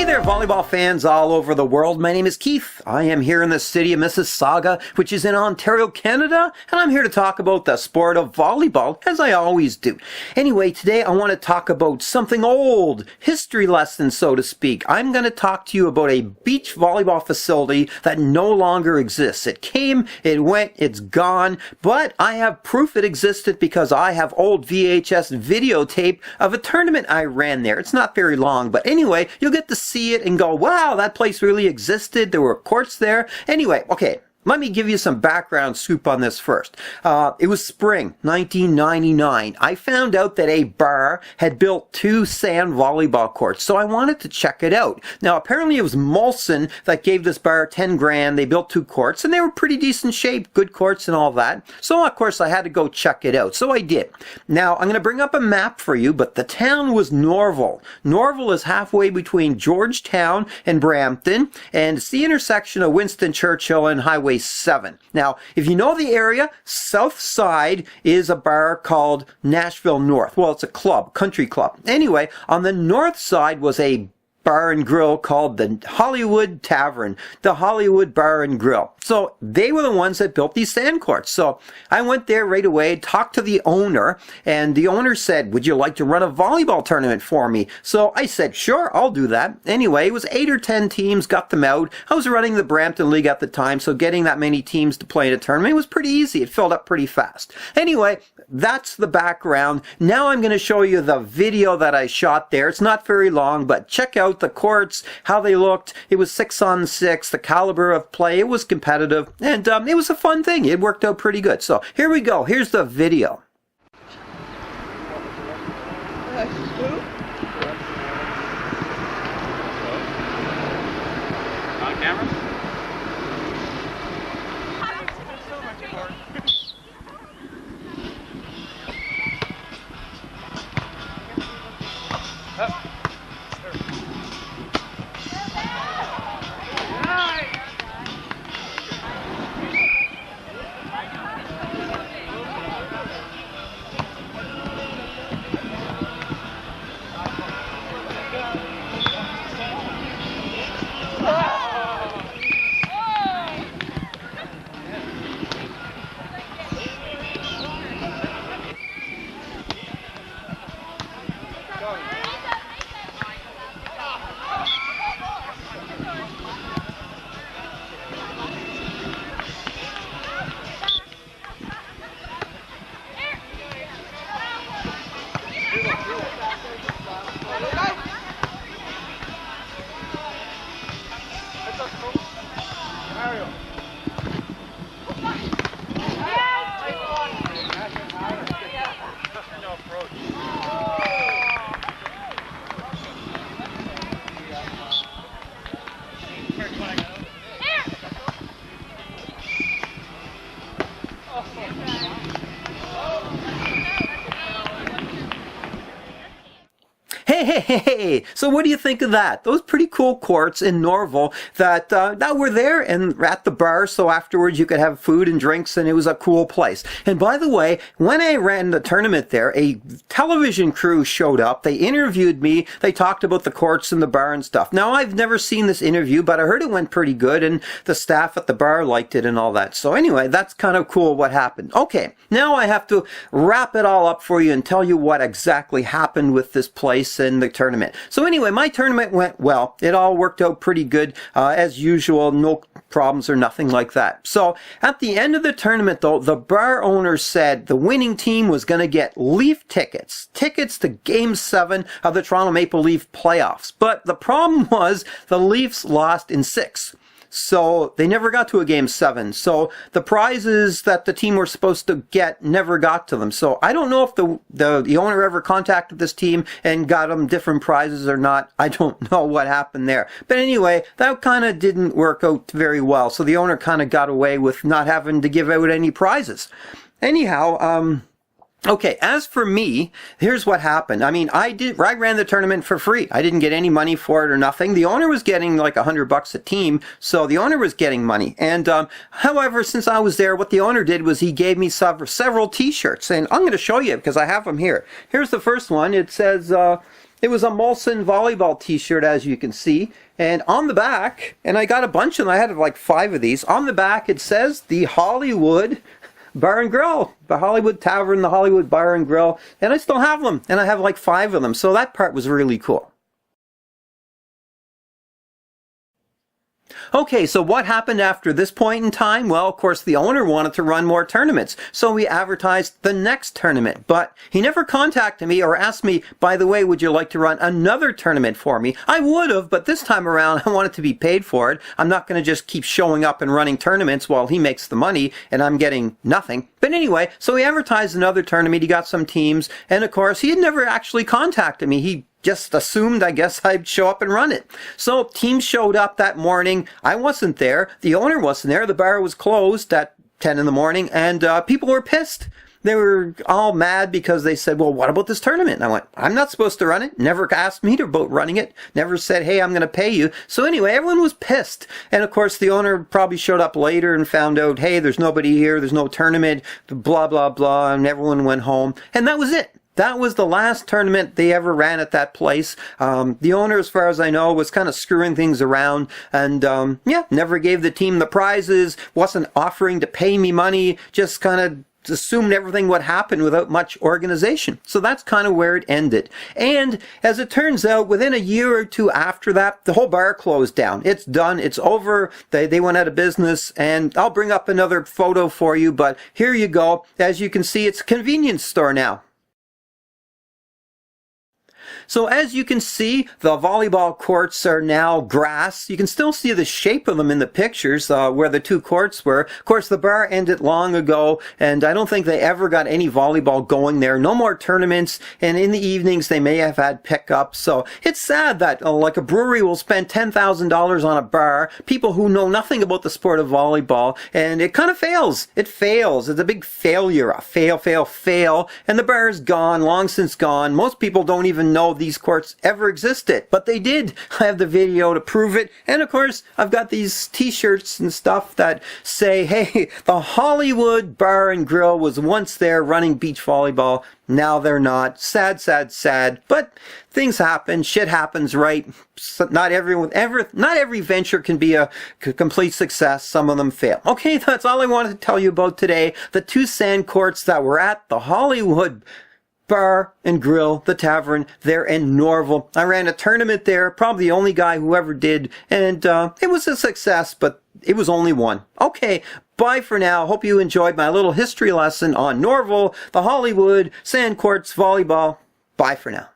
Hey there, volleyball fans all over the world. My name is Keith. I am here in the city of Mississauga, which is in Ontario, Canada, and I'm here to talk about the sport of volleyball, as I always do. Anyway, today I want to talk about something old, history lesson, so to speak. I'm going to talk to you about a beach volleyball facility that no longer exists. It came, it went, it's gone, but I have proof it existed because I have old VHS videotape of a tournament I ran there. It's not very long, but anyway, you'll get to see it and go, wow, that place really existed. There were courts there. Anyway, okay. Let me give you some background scoop on this first. It was spring 1999. I found out that a bar had built 2 sand volleyball courts, so I wanted to check it out. Now, apparently it was Molson that gave this bar 10 grand. They built 2 courts, and they were pretty decent shape, good courts and all that. So, of course, I had to go check it out. So I did. Now, I'm going to bring up a map for you, but the town was Norval. Norval is halfway between Georgetown and Brampton, and it's the intersection of Winston Churchill and Highway 7. Now, if you know the area, south side is a bar called Nashville North. Well, it's a club, country club. Anyway, on the north side was a bar and grill called the Hollywood Tavern, the Hollywood Bar and Grill. So they were the ones that built these sand courts. So I went there right away, talked to the owner, and the owner said, would you like to run a volleyball tournament for me? So I said, sure, I'll do that. Anyway, it was 8 or 10 teams, got them out. I was running the Brampton League at the time, so getting that many teams to play in a tournament was pretty easy. It filled up pretty fast. Anyway, that's the background. Now I'm going to show you the video that I shot there. It's not very long, but check out the courts, how they looked. It was 6-on-6, the caliber of play. It was competitive, and it was a fun thing. It worked out pretty good. So here we go. Here's the video. On camera? Hey, so what do you think of that? Those pretty cool courts in Norval that were there and at the bar, so afterwards you could have food and drinks, and it was a cool place. And by the way, when I ran the tournament there, a television crew showed up. They interviewed me. They talked about the courts and the bar and stuff. Now, I've never seen this interview, but I heard it went pretty good, and the staff at the bar liked it and all that. So anyway, that's kind of cool what happened. Okay, now I have to wrap it all up for you and tell you what exactly happened with this place and the tournament. So anyway, my tournament went well. It all worked out pretty good as usual. No problems or nothing like that. So at the end of the tournament, though, the bar owner said the winning team was going to get Leaf tickets to Game 7 of the Toronto Maple Leaf playoffs. But the problem was the Leafs lost in 6. So they never got to a Game 7. So the prizes that the team were supposed to get never got to them. So I don't know if the owner ever contacted this team and got them different prizes or not. I don't know what happened there. But anyway, that kind of didn't work out very well. So the owner kind of got away with not having to give out any prizes. Anyhow, okay, as for me, here's what happened. I mean, I ran the tournament for free. I didn't get any money for it or nothing. The owner was getting like $100 a team, so the owner was getting money. And however, since I was there, what the owner did was he gave me several T-shirts, and I'm going to show you because I have them here. Here's the first one. It says It was a Molson volleyball t-shirt, as you can see. And on the back, and I got a bunch of them, I had like 5 of these. On the back it says the Hollywood Bar and Grill, the Hollywood Tavern, the Hollywood Bar and Grill, and I still have them, and I have like 5 of them, so that part was really cool. Okay, so what happened after this point in time? Well, of course, the owner wanted to run more tournaments, so we advertised the next tournament, but he never contacted me or asked me, by the way, would you like to run another tournament for me? I would have, but this time around, I wanted to be paid for it. I'm not going to just keep showing up and running tournaments while he makes the money and I'm getting nothing. But anyway, so he advertised another tournament, he got some teams, and of course, he had never actually contacted me. He just assumed, I guess, I'd show up and run it. So teams showed up that morning. I wasn't there. The owner wasn't there. The bar was closed at 10 in the morning, and people were pissed. They were all mad because they said, well, what about this tournament? And I went, I'm not supposed to run it. Never asked me about running it. Never said, hey, I'm going to pay you. So anyway, everyone was pissed. And of course, the owner probably showed up later and found out, hey, there's nobody here. There's no tournament, blah, blah, blah. And everyone went home. And that was it. That was the last tournament they ever ran at that place. The owner, as far as I know, was kind of screwing things around and, yeah, never gave the team the prizes, wasn't offering to pay me money, just kind of assumed everything would happen without much organization. So that's kind of where it ended. And as it turns out, within a year or 2 after that, the whole bar closed down. It's done. It's over. They went out of business. And I'll bring up another photo for you, but here you go. As you can see, it's a convenience store now. So as you can see, the volleyball courts are now grass. You can still see the shape of them in the pictures where the 2 courts were. Of course, the bar ended long ago, and I don't think they ever got any volleyball going there. No more tournaments, and in the evenings they may have had pickups. So it's sad that like a brewery will spend $10,000 on a bar, people who know nothing about the sport of volleyball, and it kind of fails. It fails. It's a big failure. A fail, fail, fail, and the bar is gone, long since gone. Most people don't even know these courts ever existed, but they did. I have the video to prove it, and of course I've got these t-shirts and stuff that say, hey, the Hollywood Bar and Grill was once there running beach volleyball. Now they're not. Sad, sad, sad, but things happen. Shit happens, right? So not every venture can be a complete success. Some of them fail. Okay, that's all I wanted to tell you about today. The 2 sand courts that were at the Hollywood Bar and Grill, the tavern there in Norval. I ran a tournament there, probably the only guy who ever did, and it was a success, but it was only one. Okay, bye for now. Hope you enjoyed my little history lesson on Norval, the Hollywood, sand courts, volleyball. Bye for now.